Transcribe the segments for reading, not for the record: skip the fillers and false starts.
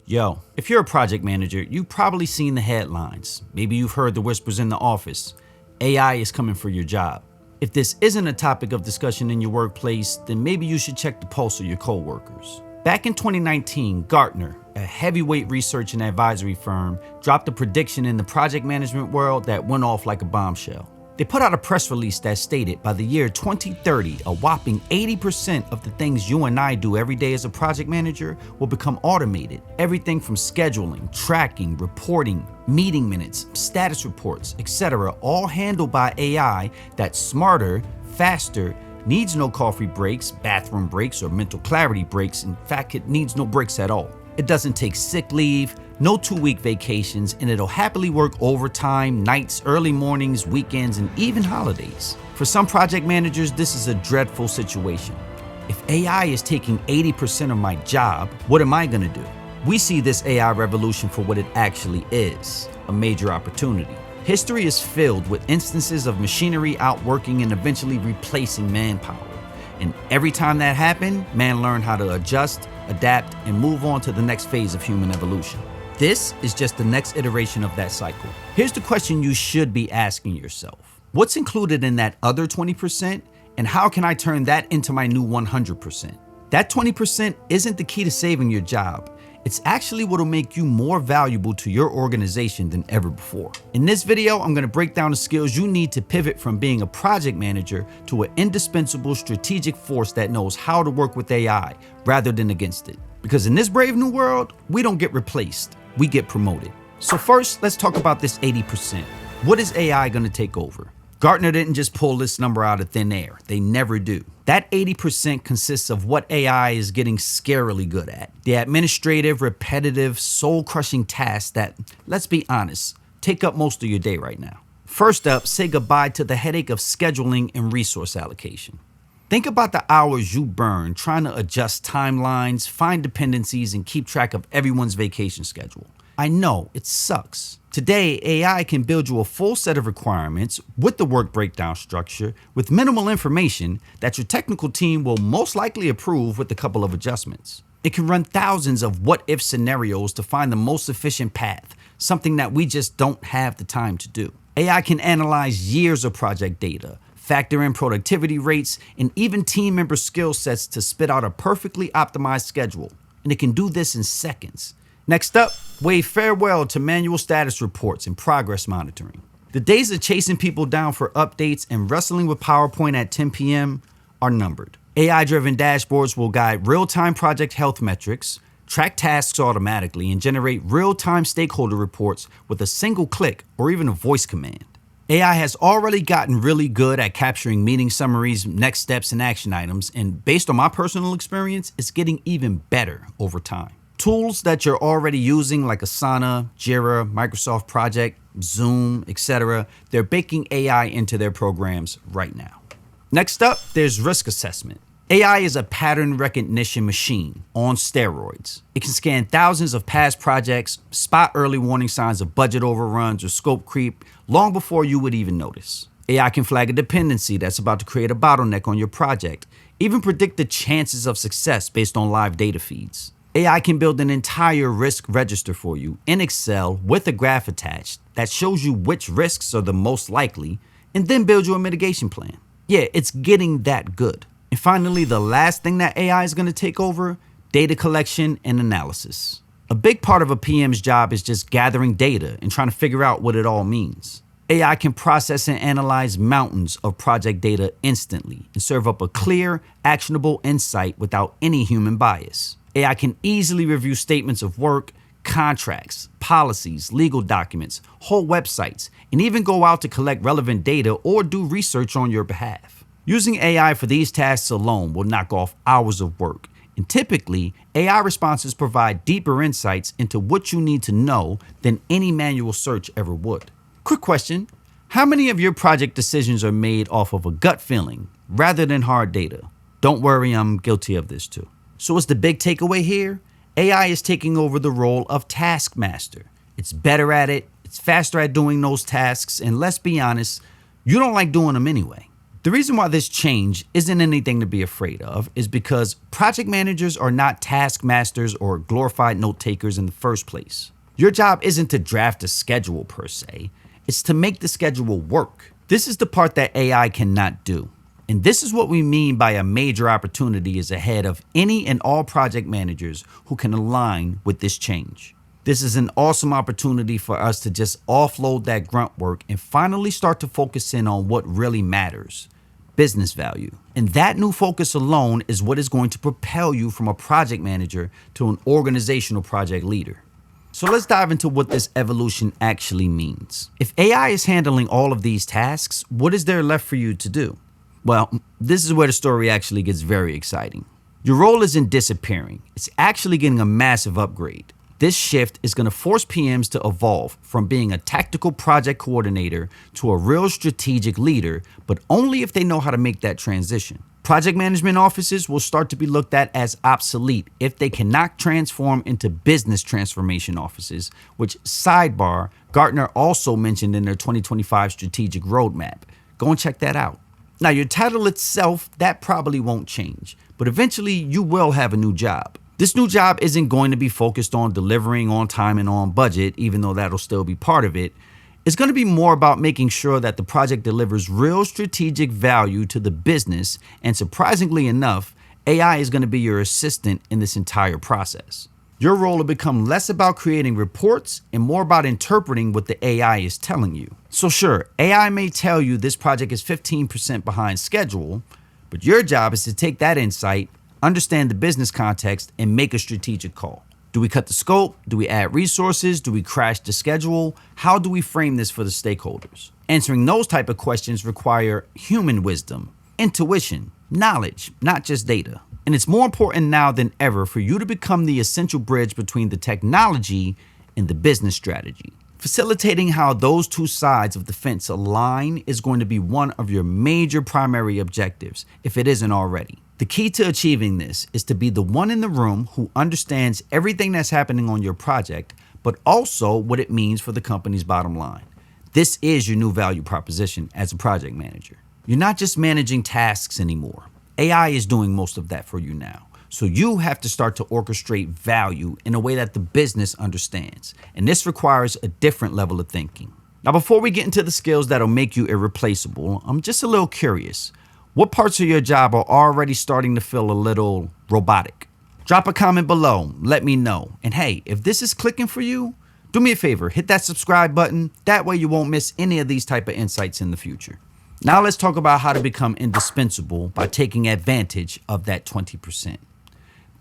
Yo, if you're a project manager, you've probably seen the headlines. Maybe you've heard the whispers in the office. AI is coming for your job. If this isn't a topic of discussion in your workplace, then maybe you should check the pulse of your coworkers. Back in 2019, Gartner, a heavyweight research and advisory firm, dropped a prediction in the project management world that went off like a bombshell. They put out a press release that stated by the year 2030, a whopping 80% of the things you and I do every day as a project manager will become automated. Everything from scheduling, tracking, reporting, meeting minutes, status reports, etc., all handled by AI that's smarter, faster, needs no coffee breaks, bathroom breaks, or mental clarity breaks. In fact, it needs no breaks at all. It doesn't take sick leave, no 2-week vacations, and it'll happily work overtime, nights, early mornings, weekends, and even holidays. For some project managers, this is a dreadful situation. If AI is taking 80% of my job, what am I gonna do? We see this AI revolution for what it actually is, a major opportunity. History is filled with instances of machinery outworking and eventually replacing manpower. And every time that happened, man learned how to adjust, adapt, and move on to the next phase of human evolution. This is just the next iteration of that cycle. Here's the question you should be asking yourself. What's included in that other 20%, and how can I turn that into my new 100%? That 20% isn't the key to saving your job. It's actually what'll make you more valuable to your organization than ever before. In this video, I'm gonna break down the skills you need to pivot from being a project manager to an indispensable strategic force that knows how to work with AI rather than against it. Because in this brave new world, we don't get replaced, we get promoted. So first, let's talk about this 80%. What is AI gonna take over? Gartner didn't just pull this number out of thin air. They never do. That 80% consists of what AI is getting scarily good at. The administrative, repetitive, soul-crushing tasks that, let's be honest, take up most of your day right now. First up, say goodbye to the headache of scheduling and resource allocation. Think about the hours you burn trying to adjust timelines, find dependencies, and keep track of everyone's vacation schedule. I know, it sucks. Today, AI can build you a full set of requirements with the work breakdown structure with minimal information that your technical team will most likely approve with a couple of adjustments. It can run thousands of what-if scenarios to find the most efficient path, something that we just don't have the time to do. AI can analyze years of project data, factor in productivity rates, and even team member skill sets to spit out a perfectly optimized schedule. And it can do this in seconds. Next up, wave farewell to manual status reports and progress monitoring. The days of chasing people down for updates and wrestling with PowerPoint at 10 p.m. are numbered. AI-driven dashboards will guide real-time project health metrics, track tasks automatically, and generate real-time stakeholder reports with a single click or even a voice command. AI has already gotten really good at capturing meeting summaries, next steps, and action items, and based on my personal experience, it's getting even better over time. Tools that you're already using like Asana, Jira, Microsoft Project, Zoom, etc., they're baking AI into their programs right now. Next up, there's risk assessment. AI is a pattern recognition machine on steroids. It can scan thousands of past projects, spot early warning signs of budget overruns or scope creep long before you would even notice. AI can flag a dependency that's about to create a bottleneck on your project, even predict the chances of success based on live data feeds. AI can build an entire risk register for you in Excel with a graph attached that shows you which risks are the most likely and then build you a mitigation plan. Yeah, it's getting that good. And finally, the last thing that AI is going to take over, data collection and analysis. A big part of a PM's job is just gathering data and trying to figure out what it all means. AI can process and analyze mountains of project data instantly and serve up a clear, actionable insight without any human bias. AI can easily review statements of work, contracts, policies, legal documents, whole websites, and even go out to collect relevant data or do research on your behalf. Using AI for these tasks alone will knock off hours of work, and typically, AI responses provide deeper insights into what you need to know than any manual search ever would. Quick question, how many of your project decisions are made off of a gut feeling rather than hard data? Don't worry, I'm guilty of this too. So what's the big takeaway here? AI is taking over the role of taskmaster. It's better at it, it's faster at doing those tasks, and let's be honest, you don't like doing them anyway. The reason why this change isn't anything to be afraid of is because project managers are not taskmasters or glorified note takers in the first place. Your job isn't to draft a schedule per se, it's to make the schedule work. This is the part that AI cannot do. And this is what we mean by a major opportunity is ahead of any and all project managers who can align with this change. This is an awesome opportunity for us to just offload that grunt work and finally start to focus in on what really matters: business value. And that new focus alone is what is going to propel you from a project manager to an organizational project leader. So let's dive into what this evolution actually means. If AI is handling all of these tasks, what is there left for you to do? Well, this is where the story actually gets very exciting. Your role isn't disappearing, it's actually getting a massive upgrade. This shift is going to force PMs to evolve from being a tactical project coordinator to a real strategic leader, but only if they know how to make that transition. Project management offices will start to be looked at as obsolete if they cannot transform into business transformation offices, which, sidebar, Gartner also mentioned in their 2025 strategic roadmap. Go and check that out. Now, your title itself, that probably won't change, but eventually you will have a new job. This new job isn't going to be focused on delivering on time and on budget, even though that'll still be part of it. It's going to be more about making sure that the project delivers real strategic value to the business, and surprisingly enough, AI is going to be your assistant in this entire process. Your role will become less about creating reports and more about interpreting what the AI is telling you. So sure, AI may tell you this project is 15% behind schedule, but your job is to take that insight, understand the business context, and make a strategic call. Do we cut the scope? Do we add resources? Do we crash the schedule? How do we frame this for the stakeholders? Answering those type of questions require human wisdom, intuition, knowledge, not just data. And it's more important now than ever for you to become the essential bridge between the technology and the business strategy. Facilitating how those two sides of the fence align is going to be one of your major primary objectives, if it isn't already. The key to achieving this is to be the one in the room who understands everything that's happening on your project, but also what it means for the company's bottom line. This is your new value proposition as a project manager. You're not just managing tasks anymore. AI is doing most of that for you now. So you have to start to orchestrate value in a way that the business understands. And this requires a different level of thinking. Now, before we get into the skills that'll make you irreplaceable, I'm just a little curious. What parts of your job are already starting to feel a little robotic? Drop a comment below, let me know. And hey, if this is clicking for you, do me a favor, hit that subscribe button. That way you won't miss any of these type of insights in the future. Now let's talk about how to become indispensable by taking advantage of that 20%.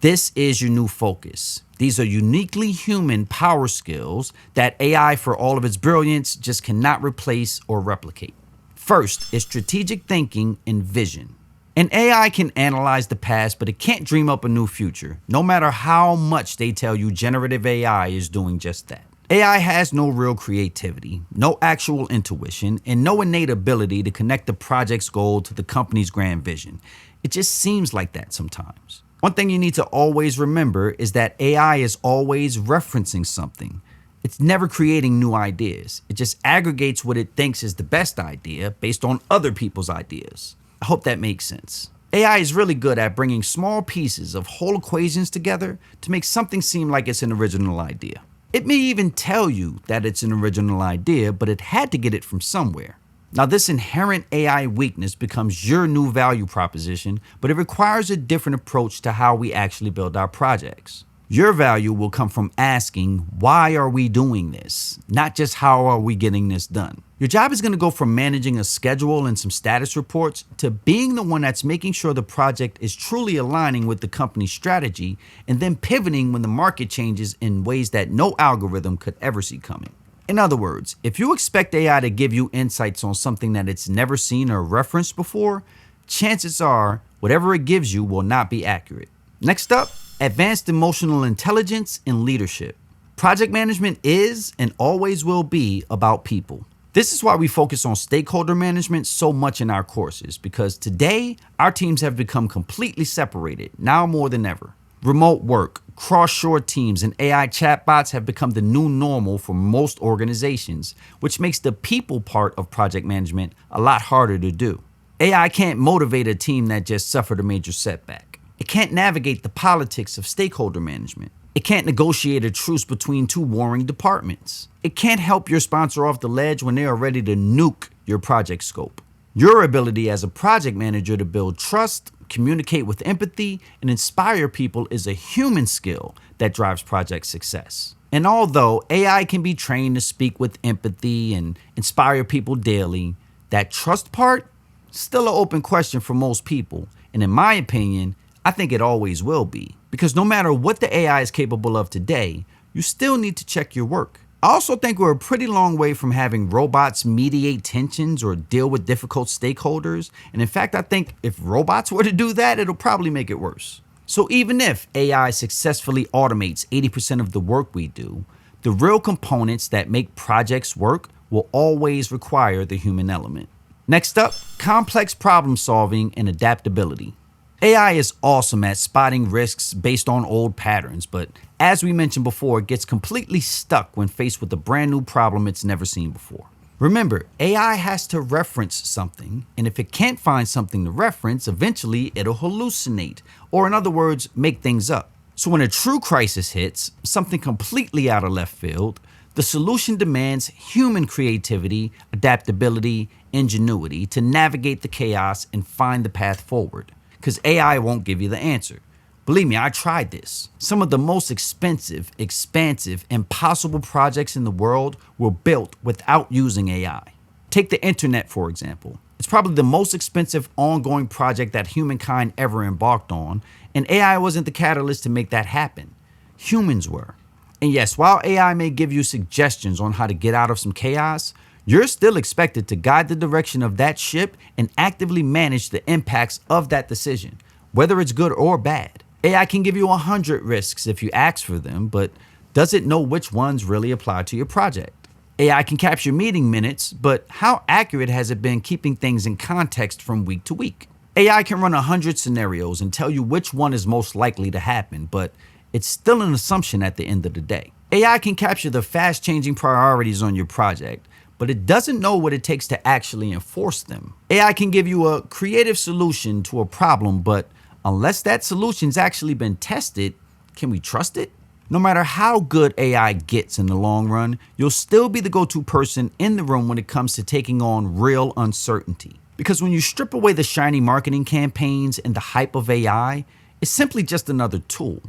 This is your new focus. These are uniquely human power skills that AI, for all of its brilliance, just cannot replace or replicate. First is strategic thinking and vision. An AI can analyze the past, but it can't dream up a new future, no matter how much they tell you generative AI is doing just that. AI has no real creativity, no actual intuition, and no innate ability to connect the project's goal to the company's grand vision. It just seems like that sometimes. One thing you need to always remember is that AI is always referencing something. It's never creating new ideas. It just aggregates what it thinks is the best idea based on other people's ideas. I hope that makes sense. AI is really good at bringing small pieces of whole equations together to make something seem like it's an original idea. It may even tell you that it's an original idea, but it had to get it from somewhere. Now, this inherent AI weakness becomes your new value proposition, but it requires a different approach to how we actually build our projects. Your value will come from asking, why are we doing this? Not just how are we getting this done? Your job is going to go from managing a schedule and some status reports to being the one that's making sure the project is truly aligning with the company's strategy and then pivoting when the market changes in ways that no algorithm could ever see coming. In other words, if you expect AI to give you insights on something that it's never seen or referenced before, chances are whatever it gives you will not be accurate. Next up, advanced emotional intelligence and leadership. Project management is and always will be about people. This is why we focus on stakeholder management so much in our courses, because today our teams have become completely separated, now more than ever. Remote work, cross-shore teams, and AI chatbots have become the new normal for most organizations, which makes the people part of project management a lot harder to do. AI can't motivate a team that just suffered a major setback. It can't navigate the politics of stakeholder management. It can't negotiate a truce between two warring departments. It can't help your sponsor off the ledge when they are ready to nuke your project scope. Your ability as a project manager to build trust, communicate with empathy, and inspire people is a human skill that drives project success. And although AI can be trained to speak with empathy and inspire people daily, that trust part, still an open question for most people. And in my opinion, I think it always will be. Because no matter what the AI is capable of today, you still need to check your work. I also think we're a pretty long way from having robots mediate tensions or deal with difficult stakeholders. And in fact, I think if robots were to do that, it'll probably make it worse. So even if AI successfully automates 80% of the work we do, the real components that make projects work will always require the human element. Next up, complex problem solving and adaptability. AI is awesome at spotting risks based on old patterns, but as we mentioned before, it gets completely stuck when faced with a brand new problem it's never seen before. Remember, AI has to reference something, and if it can't find something to reference, eventually it'll hallucinate, or in other words, make things up. So when a true crisis hits, something completely out of left field, the solution demands human creativity, adaptability, ingenuity to navigate the chaos and find the path forward. Because AI won't give you the answer. Believe me, I tried this. Some of the most expensive, expansive, impossible projects in the world were built without using AI. Take the internet, for example. It's probably the most expensive ongoing project that humankind ever embarked on, and AI wasn't the catalyst to make that happen. Humans were. And yes, while AI may give you suggestions on how to get out of some chaos, you're still expected to guide the direction of that ship and actively manage the impacts of that decision, whether it's good or bad. AI can give you 100 risks if you ask for them, but does it know which ones really apply to your project? AI can capture meeting minutes, but how accurate has it been keeping things in context from week to week? AI can run 100 scenarios and tell you which one is most likely to happen, but it's still an assumption at the end of the day. AI can capture the fast-changing priorities on your project, but it doesn't know what it takes to actually enforce them. AI can give you a creative solution to a problem, but unless that solution's actually been tested, can we trust it? No matter how good AI gets in the long run, you'll still be the go-to person in the room when it comes to taking on real uncertainty. Because when you strip away the shiny marketing campaigns and the hype of AI, it's simply just another tool.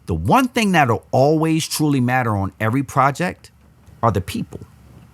The one thing that'll always truly matter on every project are the people.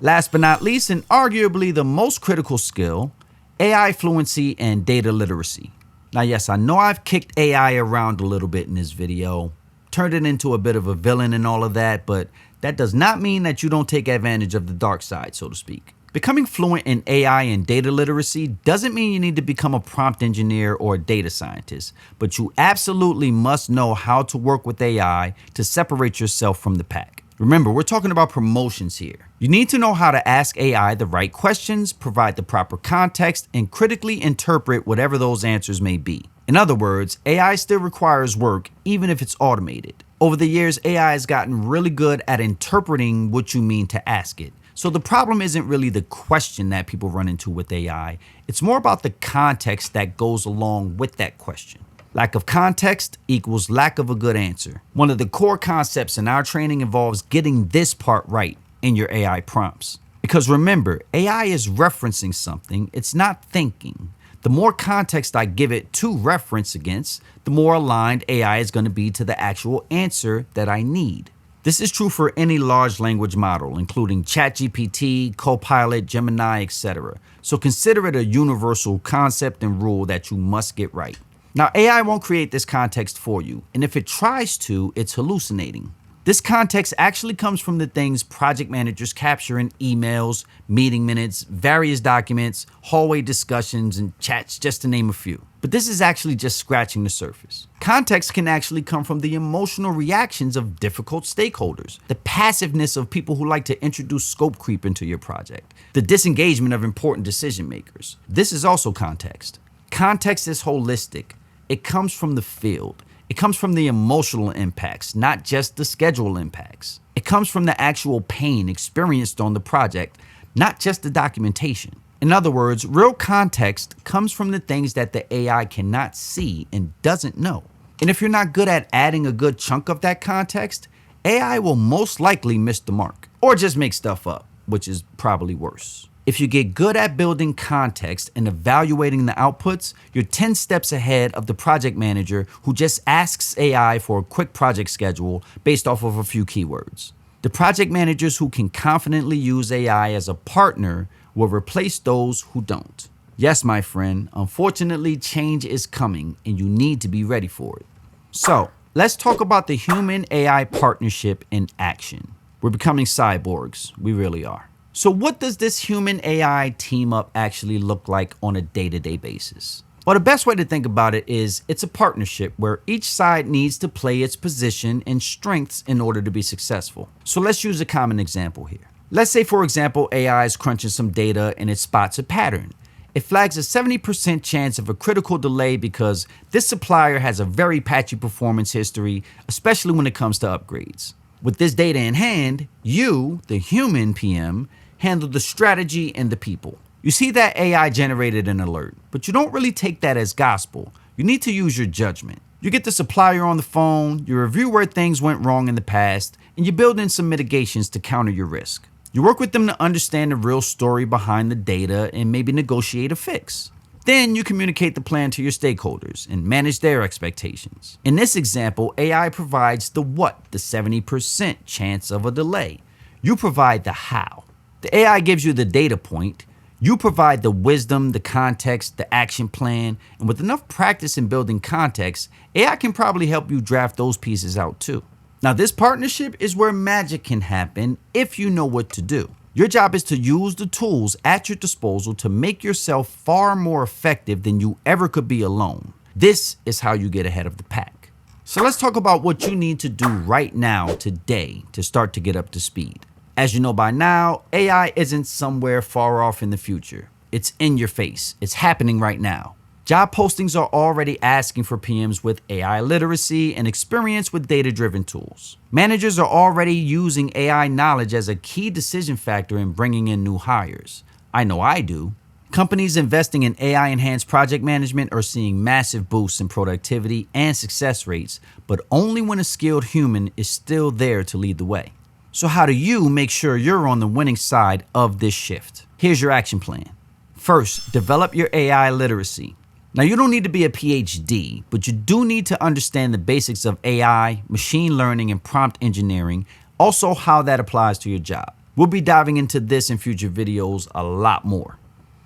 Last but not least, and arguably the most critical skill, AI fluency and data literacy. Now, yes, I know I've kicked AI around a little bit in this video, turned it into a bit of a villain and all of that, but that does not mean that you don't take advantage of the dark side, so to speak. Becoming fluent in AI and data literacy doesn't mean you need to become a prompt engineer or a data scientist, but you absolutely must know how to work with AI to separate yourself from the pack. Remember, we're talking about promotions here. You need to know how to ask AI the right questions, provide the proper context, and critically interpret whatever those answers may be. In other words, AI still requires work, even if it's automated. Over the years, AI has gotten really good at interpreting what you mean to ask it. So the problem isn't really the question that people run into with AI. It's more about the context that goes along with that question. Lack of context equals lack of a good answer. One of the core concepts in our training involves getting this part right in your AI prompts. Because remember, AI is referencing something, it's not thinking. The more context I give it to reference against, the more aligned AI is going to be to the actual answer that I need. This is true for any large language model, including ChatGPT, Copilot, Gemini, etc. So consider it a universal concept and rule that you must get right. Now, AI won't create this context for you, and if it tries to, it's hallucinating. This context actually comes from the things project managers capture in emails, meeting minutes, various documents, hallway discussions, and chats, just to name a few. But this is actually just scratching the surface. Context can actually come from the emotional reactions of difficult stakeholders, the passiveness of people who like to introduce scope creep into your project, the disengagement of important decision makers. This is also context. Context is holistic. It comes from the field. It comes from the emotional impacts, not just the schedule impacts. It comes from the actual pain experienced on the project, not just the documentation. In other words, real context comes from the things that the AI cannot see and doesn't know. And if you're not good at adding a good chunk of that context, AI will most likely miss the mark or just make stuff up, which is probably worse. If you get good at building context and evaluating the outputs, you're 10 steps ahead of the project manager who just asks AI for a quick project schedule based off of a few keywords. The project managers who can confidently use AI as a partner will replace those who don't. Yes, my friend, unfortunately, change is coming and you need to be ready for it. So, let's talk about the human-AI partnership in action. We're becoming cyborgs. We really are. So what does this human-AI team-up actually look like on a day-to-day basis? Well, the best way to think about it is it's a partnership where each side needs to play its position and strengths in order to be successful. So let's use a common example here. Let's say, for example, AI is crunching some data and it spots a pattern. It flags a 70% chance of a critical delay because this supplier has a very patchy performance history, especially when it comes to upgrades. With this data in hand, you, the human PM, handle the strategy and the people. You see that AI generated an alert, but you don't really take that as gospel. You need to use your judgment. You get the supplier on the phone, you review where things went wrong in the past, and you build in some mitigations to counter your risk. You work with them to understand the real story behind the data and maybe negotiate a fix. Then you communicate the plan to your stakeholders and manage their expectations. In this example, AI provides the what, the 70% chance of a delay. You provide the how. The AI gives you the data point. You provide the wisdom, the context, the action plan, and with enough practice in building context, AI can probably help you draft those pieces out too. Now, this partnership is where magic can happen if you know what to do. Your job is to use the tools at your disposal to make yourself far more effective than you ever could be alone. This is how you get ahead of the pack. So let's talk about what you need to do right now, today, to start to get up to speed. As you know by now, AI isn't somewhere far off in the future. It's in your face. It's happening right now. Job postings are already asking for PMs with AI literacy and experience with data-driven tools. Managers are already using AI knowledge as a key decision factor in bringing in new hires. I know I do. Companies investing in AI-enhanced project management are seeing massive boosts in productivity and success rates, but only when a skilled human is still there to lead the way. So how do you make sure you're on the winning side of this shift? Here's your action plan. First, develop your AI literacy. Now, you don't need to be a PhD, but you do need to understand the basics of AI, machine learning, and prompt engineering, also how that applies to your job. We'll be diving into this in future videos a lot more.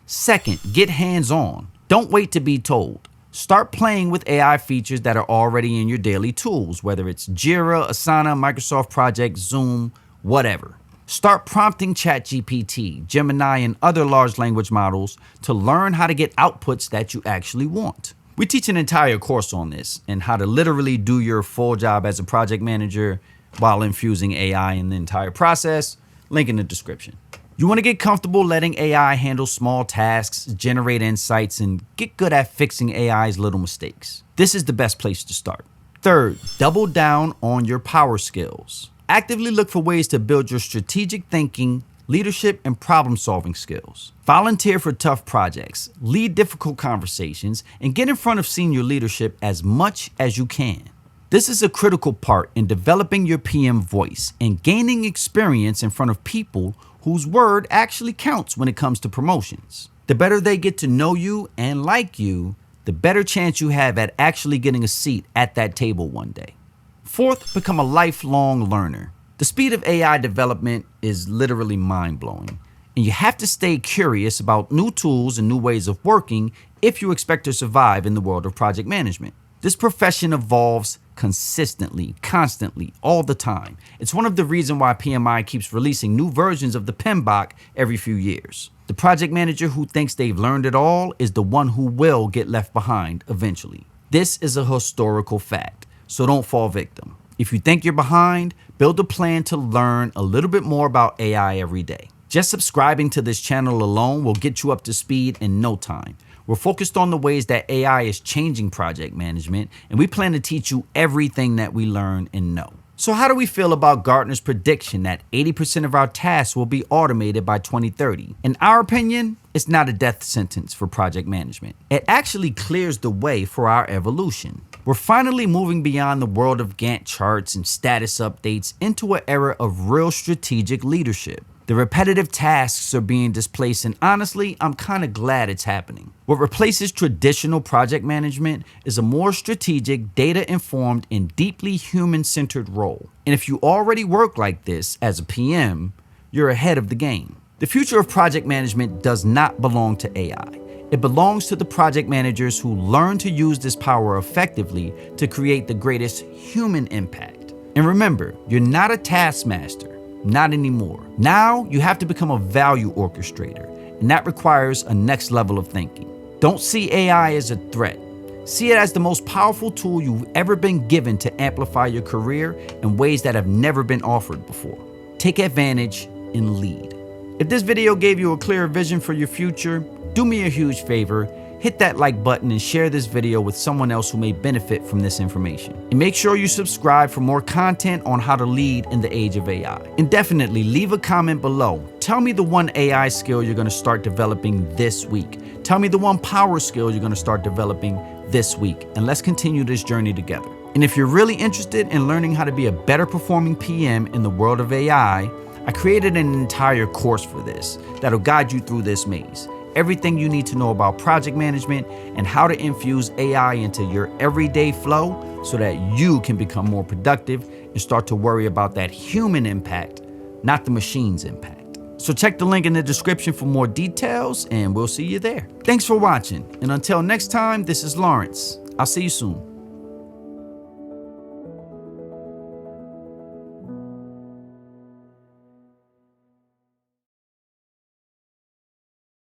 Second, get hands-on. Don't wait to be told. Start playing with AI features that are already in your daily tools, whether it's Jira, Asana, Microsoft Project, Zoom, whatever. Start prompting ChatGPT, Gemini, and other large language models to learn how to get outputs that you actually want. We teach an entire course on this and how to literally do your full job as a project manager while infusing AI in the entire process. Link in the description. You want to get comfortable letting AI handle small tasks, generate insights, and get good at fixing AI's little mistakes. This is the best place to start. Third, double down on your power skills. Actively look for ways to build your strategic thinking, leadership, and problem-solving skills. Volunteer for tough projects, lead difficult conversations, and get in front of senior leadership as much as you can. This is a critical part in developing your PM voice and gaining experience in front of people whose word actually counts when it comes to promotions. The better they get to know you and like you, the better chance you have at actually getting a seat at that table one day. Fourth, become a lifelong learner. The speed of AI development is literally mind-blowing, and you have to stay curious about new tools and new ways of working if you expect to survive in the world of project management. This profession evolves consistently, constantly, all the time. It's one of the reasons why PMI keeps releasing new versions of the PMBOK every few years. The project manager who thinks they've learned it all is the one who will get left behind eventually. This is a historical fact, so don't fall victim. If you think you're behind, build a plan to learn a little bit more about AI every day. Just subscribing to this channel alone will get you up to speed in no time. We're focused on the ways that AI is changing project management, and we plan to teach you everything that we learn and know. So how do we feel about Gartner's prediction that 80% of our tasks will be automated by 2030? In our opinion, It's not a death sentence for project management. It actually clears the way for our evolution. We're finally moving beyond the world of Gantt charts and status updates into an era of real strategic leadership. The repetitive tasks are being displaced, and honestly, I'm kind of glad it's happening. What replaces traditional project management is a more strategic, data-informed, and deeply human-centered role. And if you already work like this as a PM, you're ahead of the game. The future of project management does not belong to AI. It belongs to the project managers who learn to use this power effectively to create the greatest human impact. And remember, you're not a taskmaster. Not anymore. Now you have to become a value orchestrator, and that requires a next level of thinking. Don't see AI as a threat. See it as the most powerful tool you've ever been given to amplify your career in ways that have never been offered before. Take advantage and lead. If this video gave you a clear vision for your future, do me a huge favor. Hit that like button and share this video with someone else who may benefit from this information. And make sure you subscribe for more content on how to lead in the age of AI. And definitely leave a comment below. Tell me the one AI skill you're going to start developing this week. Tell me the one power skill you're going to start developing this week. And let's continue this journey together. And if you're really interested in learning how to be a better performing PM in the world of AI, I created an entire course for this that'll guide you through this maze. Everything you need to know about project management and how to infuse AI into your everyday flow so that you can become more productive and start to worry about that human impact, not the machine's impact. So check the link in the description for more details, and we'll see you there. Thanks for watching, and until next time, this is Lawrence. I'll see you soon.